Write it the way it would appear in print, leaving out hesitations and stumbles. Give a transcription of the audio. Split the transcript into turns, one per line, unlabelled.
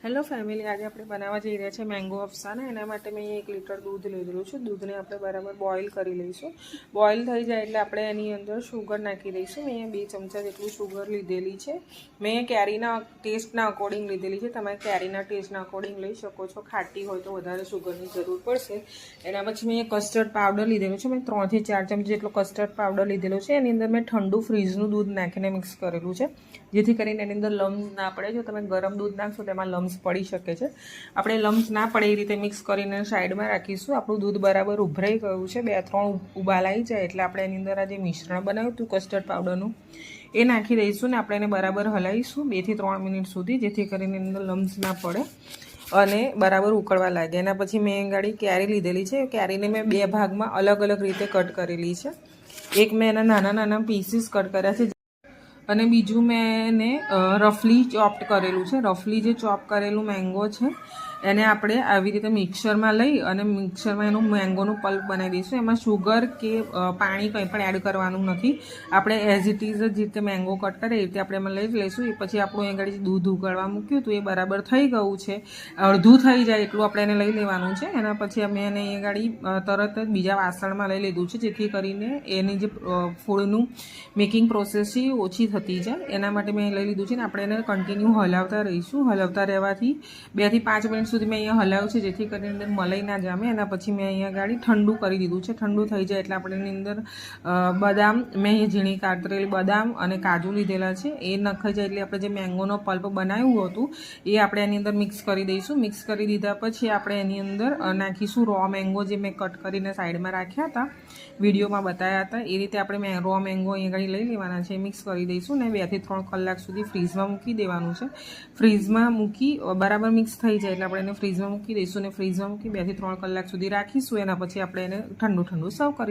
Hello family, આજે આપણે બનાવવા જઈ રહ્યા છીએ મેંગો અફસાના. એના માટે મેં 1 લીટર દૂધ લીધેલું છે. દૂધને આપણે બરાબર બોઇલ કરી લઈશું. બોઇલ થઈ જાય એટલે આપણે એની અંદર શુગર નાખી દઈશું. મેં 2 ચમચા જેટલું શુગર લીધેલી છે. મેં કેરીના ટેસ્ટના અકોર્ડિંગ લીધેલી છે. તમે કેરીના ટેસ્ટના અકોર્ડિંગ લઈ શકો છો. ખાટી હોય તો વધારે શુગરની જરૂર પડશે. એના પછી મેં કસ્ટર્ડ પાવડર લીધેલું છે. મેં 3 થી 4 ચમચી જેટલો કસ્ટર્ડ પાવડર લીધેલો છે. એની અંદર મેં ઠંડુ ફ્રીજનું દૂધ નાખીને મિક્સ કરેલું છે, જેથી કરીને એની અંદર લમ્સ ના પડે. જો તમે ગરમ દૂધ નાખશો તેમાં લમ્સ પડી શકે છે. આપણે લમ્સ ના પડે એ રીતે મિક્સ કરીને સાઈડમાં રાખીશું. આપણું દૂધ બરાબર ઉભરાઈ ગયું છે. 2-3 ઉબાલ આવી જાય એટલે આપણે એની અંદર આ જે મિશ્રણ બનાવ્યું હતું કસ્ટર્ડ પાવડરનું એ નાખી દઈશું ને આપણે એને બરાબર હલાવીશું 2 થી 3 મિનિટ સુધી, જેથી કરીને એની અંદર લમ્સ ના પડે અને બરાબર ઉકળવા લાગે. એના પછી મેં ગાડી કેરી લીધેલી છે. કેરીને મેં 2 ભાગમાં અલગ અલગ રીતે કટ કરેલી છે. એક મેં એના નાના નાના પીસીસ કટ કર્યા છે અને બીજું મેં એને રફલી ચોપ્ડ કરેલું છે. રફલી જે ચોપ કરેલું મેંગો છે એને આપણે આવી રીતે મિક્સરમાં લઈ અને મિક્સરમાં એનું મેંગોનું પલ્પ બનાવી દઈશું. એમાં શુગર કે પાણી કંઈ પણ એડ કરવાનું નથી. આપણે એઝ ઇટ ઇઝ જે રીતે મેંગો કટ કરે એ રીતે આપણે એમાં લઈ લઈશું. એ પછી આપણું એ ગાડી દૂધ ઉકળવા મૂક્યું તો એ બરાબર થઈ ગયું છે. અડધું થઈ જાય એટલું આપણે એને લઈ લેવાનું છે. એના પછી અમે એને એ ગાડી તરત જ બીજા વાસણમાં લઈ લીધું છે, જેથી કરીને એની જે ફૂડનું મેકિંગ પ્રોસેસ છે એ ઓછી થતી જાય. એના માટે મેં લઈ લીધું છે ને આપણે એને કન્ટિન્યુ હલાવતા રહીશું. હલાવતા રહેવાથી 2 થી 5 મિનિટ સુધી મેં અહીંયા હલાવ્યું છે, જેથી કરીને અંદર મલાઈ ના જામે. એના પછી મેં અહીંયા ગાડી ઠંડુ કરી દીધું છે. ઠંડુ થઈ જાય એટલે આપણે એની અંદર બદામ, મેં અહીંયા ઝીણી કાતરેલી બદામ અને કાજુ લીધેલા છે એ નખાઈ જાય એટલે આપણે જે મેંગોનો પલ્પ બનાવ્યું હતું એ આપણે એની અંદર મિક્સ કરી દઈશું. મિક્સ કરી દીધા પછી આપણે એની અંદર નાખીશું રો મેંગો, જે મેં કટ કરીને સાઈડમાં રાખ્યા હતા, વિડીયોમાં બતાવ્યા હતા એ રીતે આપણે રો મેંગો અહીંયા ગાડી લઈ લેવાના છે. મિક્સ કરી દઈશું ને 2 થી 3 કલાક સુધી ફ્રીઝમાં મૂકી દેવાનું છે. ફ્રીઝમાં મૂકી બરાબર મિક્સ થઈ જાય એટલે આપણે એને ફ્રીઝમાં મૂકી દઈશું ને ફ્રીઝમાં મૂકી 2 થી 3 કલાક સુધી રાખીશું. એના પછી આપણે એને ઠંડુ સર્વ કરીશું.